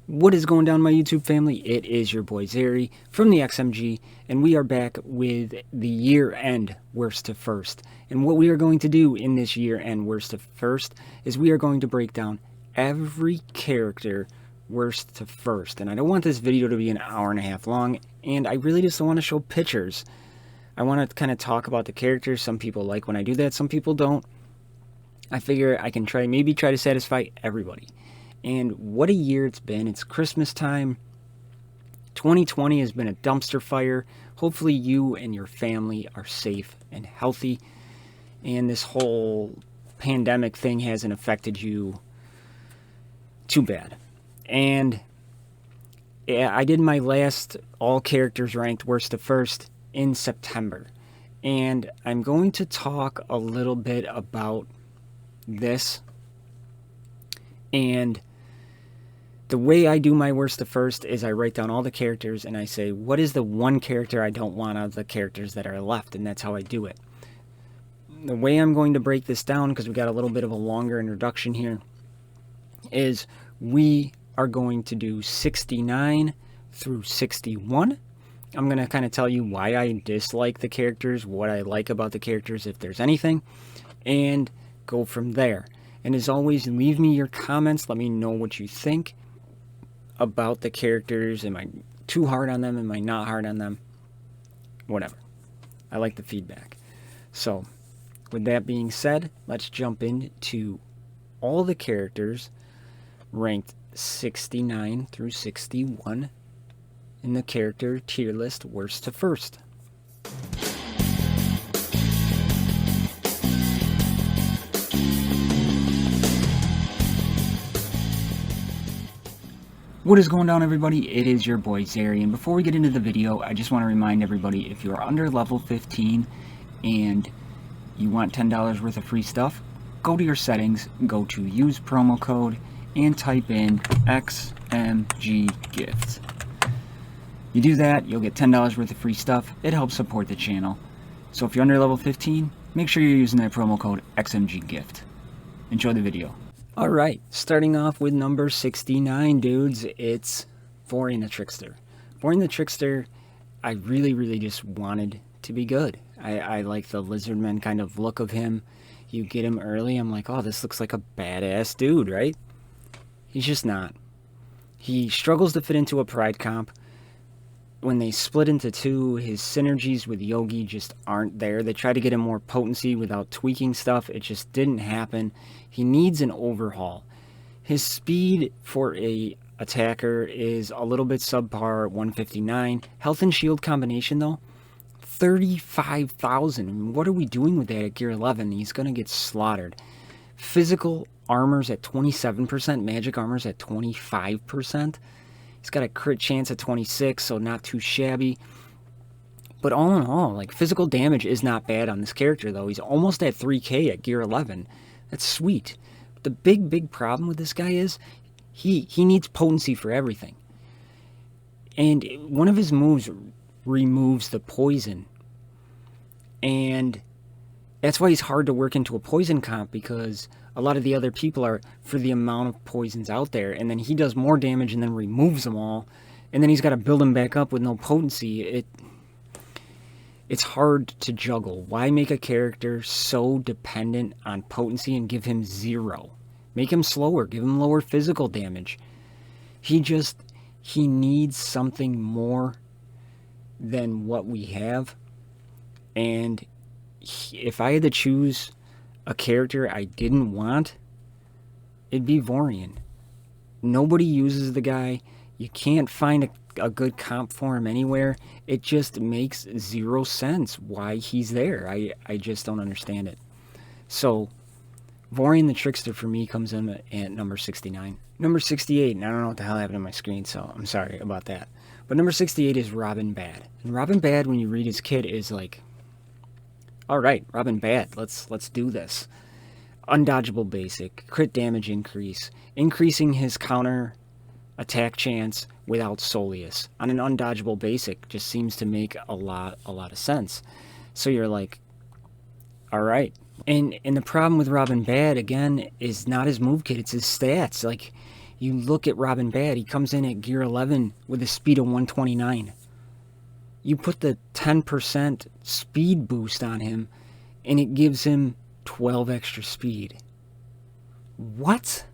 What is going down, my YouTube family? It is your boy Zeri from the XMG, and we are back with the year-end worst to first. And what we are going to do in this year-end worst to first is we are going to break down every character worst to first. And I don't want this video to be an hour and a half long, and I really just want to show pictures. I want to kind of talk about the characters. Some people like when I do that, some people don't. I figure I can maybe try to satisfy everybody. And what a year it's been. It's Christmas time. 2020 has been a dumpster fire. Hopefully you and your family are safe and healthy. And this whole pandemic thing hasn't affected you too bad. And yeah, I did my last all characters ranked worst to first in September. And I'm going to talk a little bit about this. And the way I do my worst to first is I write down all the characters and I say, what is the one character I don't want out of the characters that are left? And that's how I do it. The way I'm going to break this down, because we got a little bit of a longer introduction here, is we are going to do 69 through 61. I'm going to kind of tell you why I dislike the characters, what I like about the characters, if there's anything, and go from there. And as always, leave me your comments. Let me know what you think about the characters. Am I too hard on them? Am I not hard on them? Whatever. I like the feedback. So, with that being said, let's jump into all the characters ranked 69 through 61 in the character tier list worst to first. What is going down, everybody? It is your boy Zeri, and before we get into the video, I just want to remind everybody, if you're under level 15 and you want $10 worth of free stuff, go to your settings, go to use promo code, and type in XMG Gifts. You do that, you'll get $10 worth of free stuff. It helps support the channel. So if you're under level 15, make sure you're using that promo code XMG Gift. Enjoy the video. Alright, starting off with number 69, dudes, it's Vorian the Trickster. Vorian the Trickster, I really just wanted to be good. I like the lizardman kind of look of him. You get him early, I'm like, oh, this looks like a badass dude, right? He's just not. He struggles to fit into a pride comp. When they split into two, his synergies with Yogi just aren't there. They tried to get him more potency without tweaking stuff. It just didn't happen. He needs an overhaul. His speed for a attacker is a little bit subpar at 159. Health and shield combination, though, 35,000. I mean, what are we doing with that at gear 11? He's going to get slaughtered. Physical armor's at 27%. Magic armor's at 25%. He's got a crit chance at 26, so not too shabby. But all in all, like, physical damage is not bad on this character, though. He's almost at 3k at gear 11. That's sweet. But the big problem with this guy is he needs potency for everything. And one of his moves removes the poison. And that's why he's hard to work into a poison comp, because a lot of the other people are for the amount of poisons out there, and then he does more damage and then removes them all, and then he's got to build them back up with no potency. It's hard to juggle. Why make a character so dependent on potency and give him 0? Make him slower, give him lower physical damage. He needs something more than what we have. And if I had to choose a character I didn't want, it'd be Vorian. Nobody uses the guy. You can't find a good comp for him anywhere. It just makes 0 sense why he's there. I just don't understand it. So, Vorian the Trickster for me comes in at number 69. Number 68, and I don't know what the hell happened on my screen, so I'm sorry about that. But number 68 is Robin Bad. And Robin Bad, when you read his kit, is like, alright, Robin Bad, let's do this. Undodgeable basic, crit damage increase, increasing his counter attack chance without Soleus on an undodgeable basic just seems to make a lot of sense. So you're like, alright. And the problem with Robin Bad, again, is not his move kit, it's his stats. Like, You look at Robin Bad, he comes in at gear 11 with a speed of 129. You put the 10% speed boost on him, and it gives him 12 extra speed. What?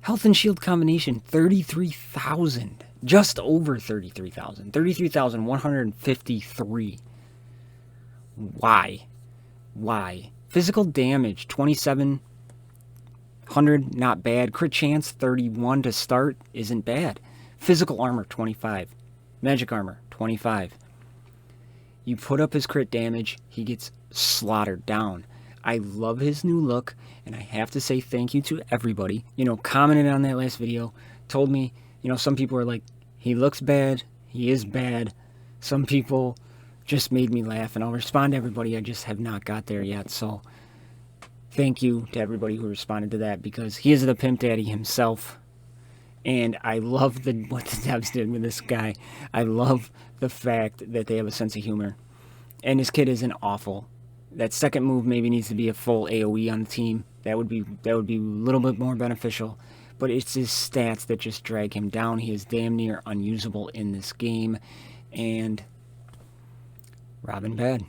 Health and shield combination, 33,000. Just over 33,000. 33,153. Why? Why? Physical damage, 2,700, not bad. Crit chance, 31 to start, isn't bad. Physical armor, 25. Magic armor, 25. You put up his crit damage, he gets slaughtered down. I love his new look, and I have to say thank you to everybody. You know, commented on that last video, told me, you know, some people are like, he looks bad, he is bad. Some people just made me laugh, and I'll respond to everybody. I just have not got there yet, so thank you to everybody who responded to that, because he is the pimp daddy himself, and I love what the devs did with this guy. I love the fact that they have a sense of humor, and his kid isn't awful. That second move maybe needs to be a full AoE on the team. That would be a little bit more beneficial, but it's his stats that just drag him down. He is damn near unusable in this game, and Robin Bad,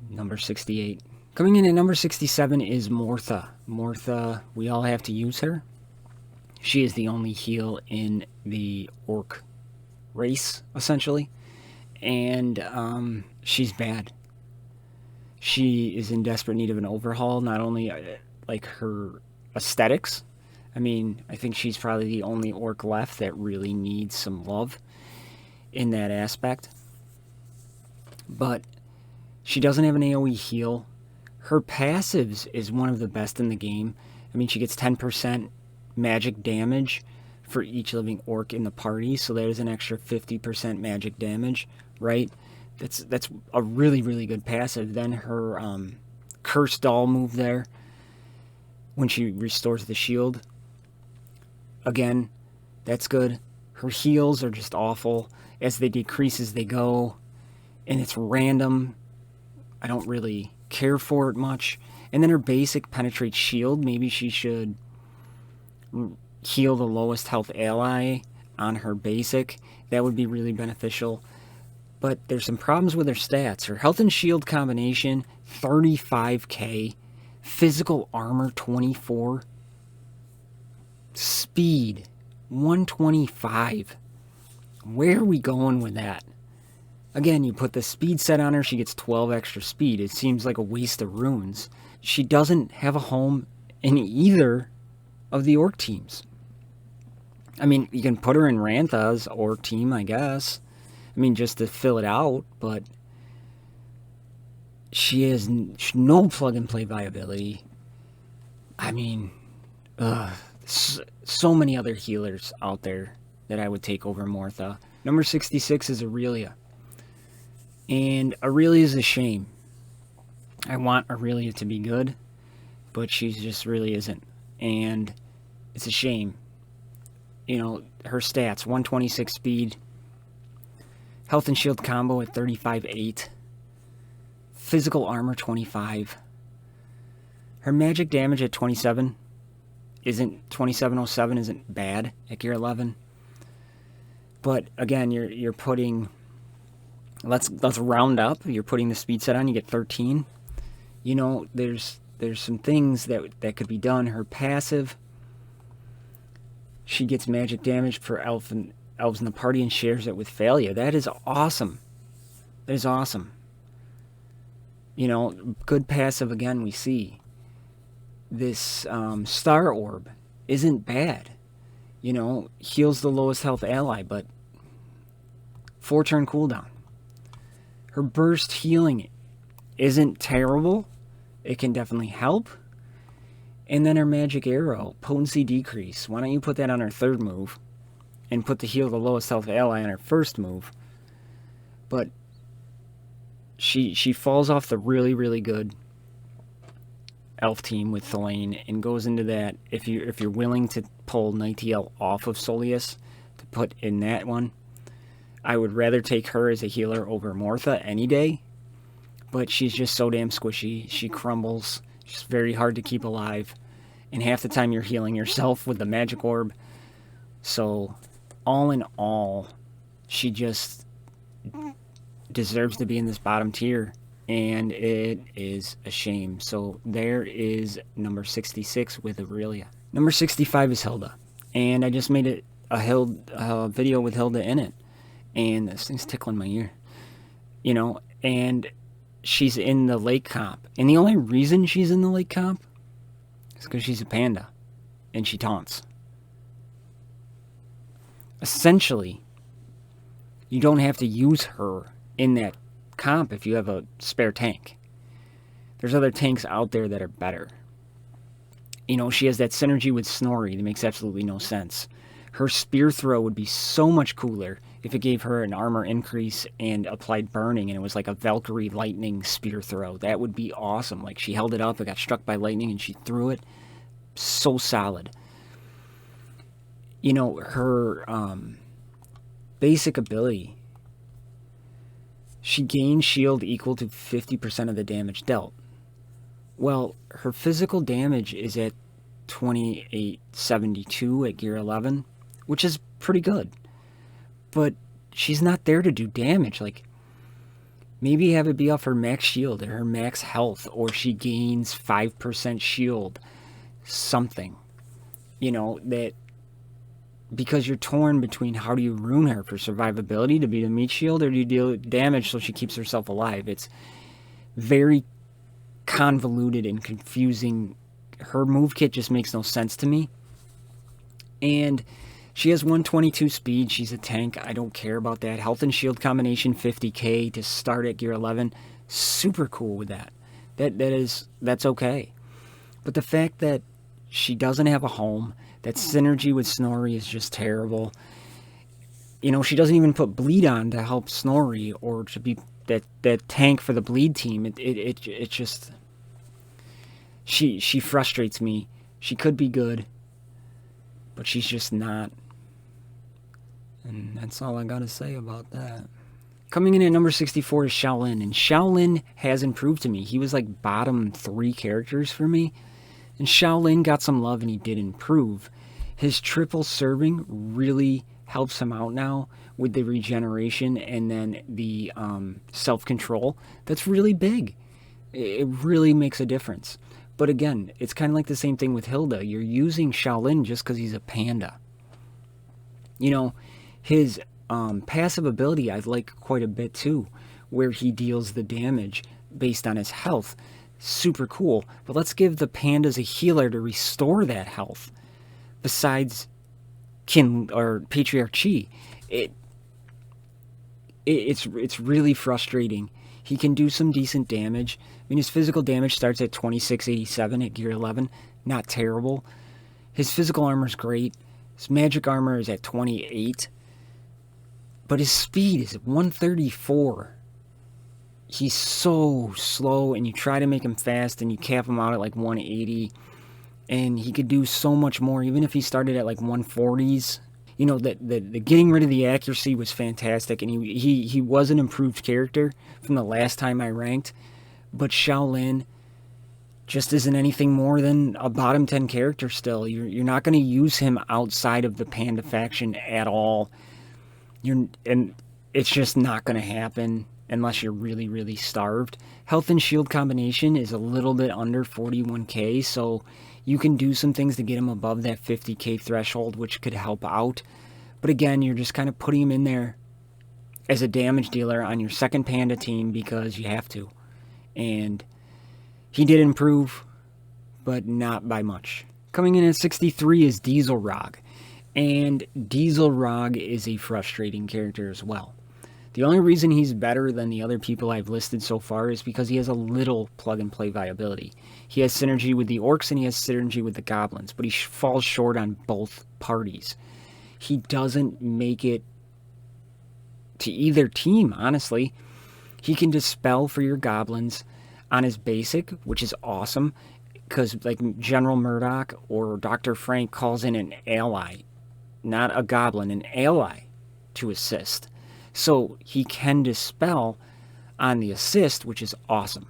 number 68. Coming in at number 67 is Mortha. Mortha, we all have to use her. She is the only heal in the orc race, essentially. And she's bad. She is in desperate need of an overhaul, not only like her aesthetics. I mean, I think she's probably the only orc left that really needs some love in that aspect. But she doesn't have an AoE heal. Her passives is one of the best in the game. I mean, she gets 10% magic damage for each living orc in the party, so there's an extra 50% magic damage, right? That's a really, really good passive. Then her Curse Doll move there, when she restores the shield, again, that's good. Her heals are just awful. As they decrease as they go, and it's random. I don't really care for it much. And then her basic penetrates shield. Maybe she should heal the lowest health ally on her basic. That would be really beneficial. But there's some problems with her stats. Her health and shield combination, 35k. Physical armor, 24. Speed, 125. Where are we going with that? Again, you put the speed set on her, she gets 12 extra speed. It seems like a waste of runes. She doesn't have a home in either of the orc teams. I mean, you can put her in Rantha's orc team, I guess. I mean, just to fill it out, but she has no plug-and-play viability. I mean, so many other healers out there that I would take over Mortha. Number 66 is Aurelia. And Aurelia is a shame. I want Aurelia to be good, but she just really isn't. And it's a shame. You know, her stats, 126 speed, health and shield combo at 35.8, physical armor 25. Her magic damage at 27 isn't 2707 isn't bad at gear 11. But again, you're putting, let's round up. You're putting the speed set on, you get 13. You know, there's some things that could be done. Her passive, she gets magic damage for elves in the party and shares it with Thalia. That is awesome. That is awesome. You know, good passive again we see. This Star Orb isn't bad. You know, heals the lowest health ally, but 4-turn cooldown. Her burst healing isn't terrible. It can definitely help. And then her magic arrow, potency decrease. Why don't you put that on her third move and put the heal the lowest health ally on her first move? But she falls off the really, really good elf team with Thelaine and goes into that. If you're willing to pull Nightiel off of Solius to put in that one, I would rather take her as a healer over Mortha any day. But she's just so damn squishy. She crumbles. She's very hard to keep alive. and half the time you're healing yourself with the magic orb. So, all in all, she just deserves to be in this bottom tier, and it is a shame. So there is number 66 with Aurelia. Number 65 is Hilda, and I just made a video with Hilda in it, and this thing's tickling my ear, and she's in the lake comp, and the only reason she's in the lake comp is because she's a panda, and she taunts. Essentially, you don't have to use her in that comp if you have a spare tank. There's other tanks out there that are better. She has that synergy with Snorri that makes absolutely no sense. Her spear throw would be so much cooler if it gave her an armor increase and applied burning, and it was like a Valkyrie lightning spear throw. That would be awesome. Like, she held it up, it got struck by lightning, and she threw it. So solid. Her basic ability, she gains shield equal to 50% of the damage dealt. Well, her physical damage is at 2872 at gear 11, which is pretty good. But she's not there to do damage. Like, maybe have it be off her max shield or her max health, or she gains 5% shield. Something. That, because you're torn between how do you rune her for survivability to be the meat shield, or do you deal damage so she keeps herself alive? It's very convoluted and confusing. Her move kit just makes no sense to me. And she has 122 speed. She's a tank. I don't care about that. Health and shield combination 50k to start at gear 11. Super cool with that. That's okay. But the fact that she doesn't have a home, that synergy with Snorri is just terrible. She doesn't even put bleed on to help Snorri or to be that tank for the bleed team. It just, she frustrates me. She could be good, but she's just not. And that's all I gotta say about that. Coming in at number 64 is Shaolin, and Shaolin has improved to me. He was like bottom 3 characters for me, and Shaolin got some love and he did improve. His triple serving really helps him out now with the regeneration and then the self-control. That's really big. It really makes a difference. But again, it's kind of like the same thing with Hilda. You're using Shaolin just because he's a panda. His passive ability I like quite a bit too, where he deals the damage based on his health. Super cool. But let's give the pandas a healer to restore that health. Besides kin or patriarchy, it's really frustrating. He can do some decent damage. I mean, his physical damage starts at 2687 at gear 11. Not terrible. His physical armor is great. His magic armor is at 28. But his speed is at 134. He's so slow, and you try to make him fast, and you cap him out at like 180. And he could do so much more, even if he started at like 140s. The getting rid of the accuracy was fantastic, and he was an improved character from the last time I ranked. But Shaolin just isn't anything more than a bottom 10 character still. You're not going to use him outside of the Panda faction at all. And it's just not going to happen unless you're really, really starved. Health and shield combination is a little bit under 41k, so you can do some things to get him above that 50k threshold, which could help out. But again, you're just kind of putting him in there as a damage dealer on your second panda team because you have to. And he did improve, but not by much. Coming in at 63 is Diesel Rog. And Diesel Rog is a frustrating character as well. The only reason he's better than the other people I've listed so far is because he has a little plug-and-play viability. He has synergy with the orcs and he has synergy with the goblins, but he falls short on both parties. He doesn't make it to either team, honestly. He can dispel for your goblins on his basic, which is awesome, because like General Murdoch or Dr. Frank calls in an ally, not a goblin, an ally to assist. So he can dispel on the assist, which is awesome.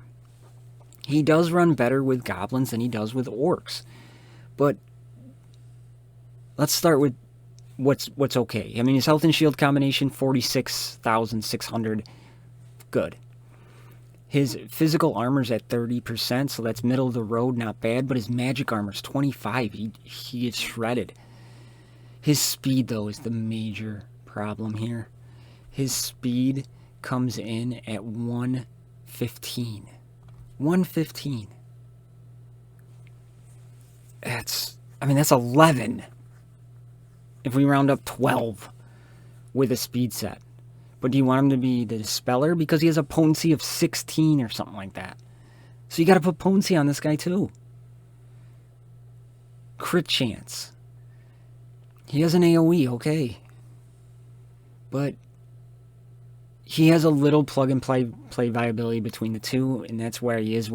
He does run better with goblins than he does with orcs. But let's start with what's okay. I mean, his health and shield combination, 46,600. Good. His physical armor's at 30%, so that's middle of the road, not bad. But his magic armor's 25. He gets shredded. His speed, though, is the major problem here. His speed comes in at 115. 115. That's 11. If we round up 12 with a speed set. But do you want him to be the Dispeller? Because he has a potency of 16 or something like that. So you got to put potency on this guy too. Crit chance. He has an AoE, okay. But he has a little plug-and-play viability between the two, and that's where he is.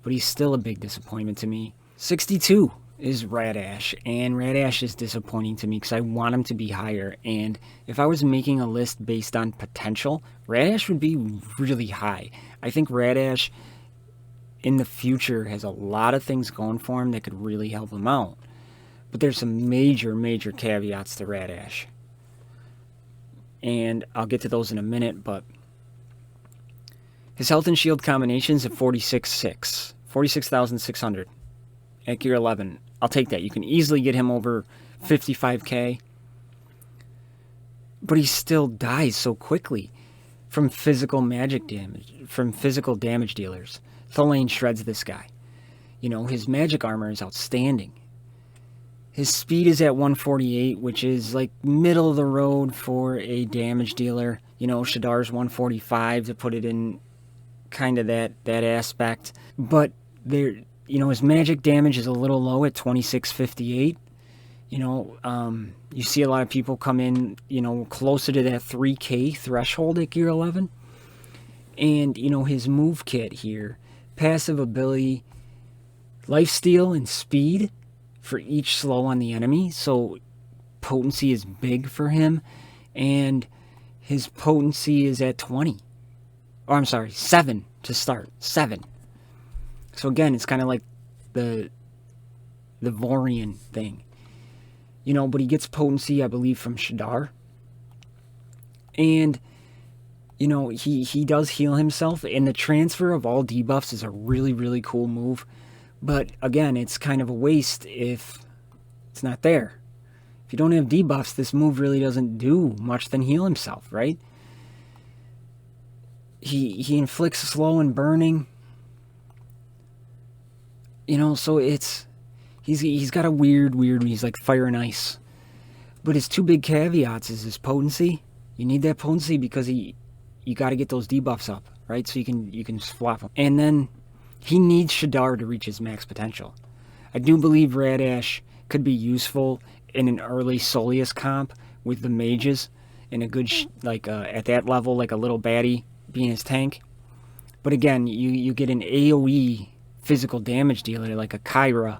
But he's still a big disappointment to me. 62 is Radash, and Radash is disappointing to me because I want him to be higher. And if I was making a list based on potential, Radash would be really high. I think Radash in the future has a lot of things going for him that could really help him out. But there's some major caveats to Radash. And I'll get to those in a minute, but his health and shield combinations at 46,600 at gear 11. I'll take that. You can easily get him over 55k. But he still dies so quickly from physical magic damage, from physical damage dealers. Thulane shreds this guy. You know, his magic armor is outstanding. His speed is at 148, which is like middle of the road for a damage dealer. You know, Shaddar's 145 to put it in kind of that aspect. But there, you know, his magic damage is a little low at 2658. You know, you see a lot of people come in, you know, closer to that 3k threshold at gear 11. And, you know, his move kit here, passive ability, lifesteal and speed for each slow on the enemy, so potency is big for him, and his potency is at 20. Or I'm sorry, 7 to start. 7. So again, it's kind of like the Vorian thing. You know, but he gets potency, I believe, from Shaddar. And, you know, he does heal himself, and the transfer of all debuffs is a really cool move. But again, it's kind of a waste if it's not there. If you don't have debuffs, this move really doesn't do much than heal himself, right? He inflicts slow and burning. You know, so he's got a weird, he's like fire and ice. But his two big caveats is his potency. You need that potency because you got to get those debuffs up, right? So you can flop him. And then he needs Shaddar to reach his max potential. I do believe Radash could be useful in an early Soleus comp with the mages in a good, at that level, like a little baddie being his tank. But again, you get an AoE physical damage dealer like a Kyra.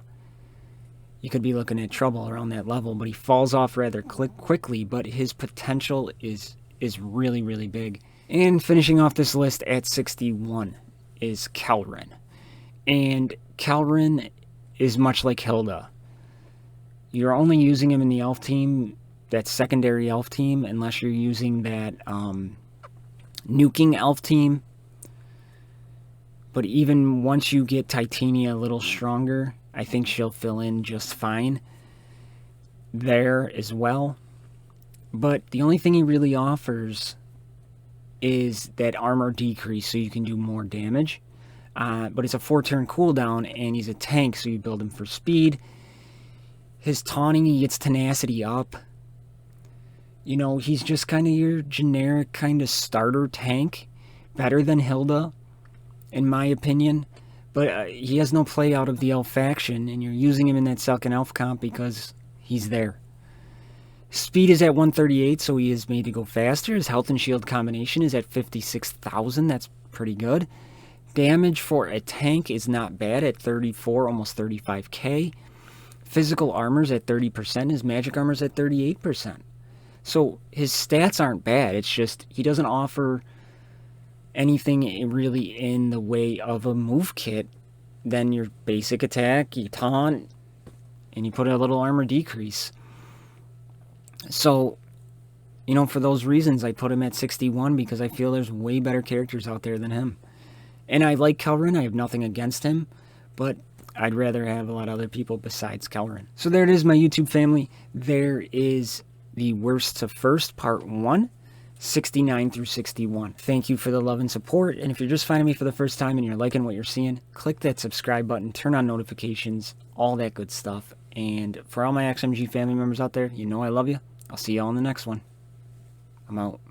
You could be looking at trouble around that level, but he falls off rather quickly, but his potential is really big. And finishing off this list at 61 is Kelrin. And Kelrin is much like Hilda. You're only using him in the elf team, that secondary elf team, unless you're using that nuking elf team. But even once you get Titania a little stronger, I think she'll fill in just fine there as well. But the only thing he really offers is that armor decrease so you can do more damage. But it's a 4-turn cooldown, and he's a tank, so you build him for speed. His taunting, he gets tenacity up. You know, he's just kind of your generic kind of starter tank. Better than Hilda, in my opinion. But he has no play out of the elf faction, and you're using him in that second elf comp because he's there. Speed is at 138, so he is made to go faster. His health and shield combination is at 56,000. That's pretty good. Damage for a tank is not bad at 34, almost 35k. Physical armor's at 30%. His magic armor's at 38%. So his stats aren't bad. It's just he doesn't offer anything really in the way of a move kit than your basic attack, your taunt, and you put a little armor decrease. So, you know, for those reasons, I put him at 61 because I feel there's way better characters out there than him. And I like Kelrin. I have nothing against him, but I'd rather have a lot of other people besides Kelrin. So there it is, my YouTube family. There is the worst to first, part 1, 69 through 61. Thank you for the love and support. And if you're just finding me for the first time and you're liking what you're seeing, click that subscribe button, turn on notifications, all that good stuff. And for all my XMG family members out there, you know I love you. I'll see you all in the next one. I'm out.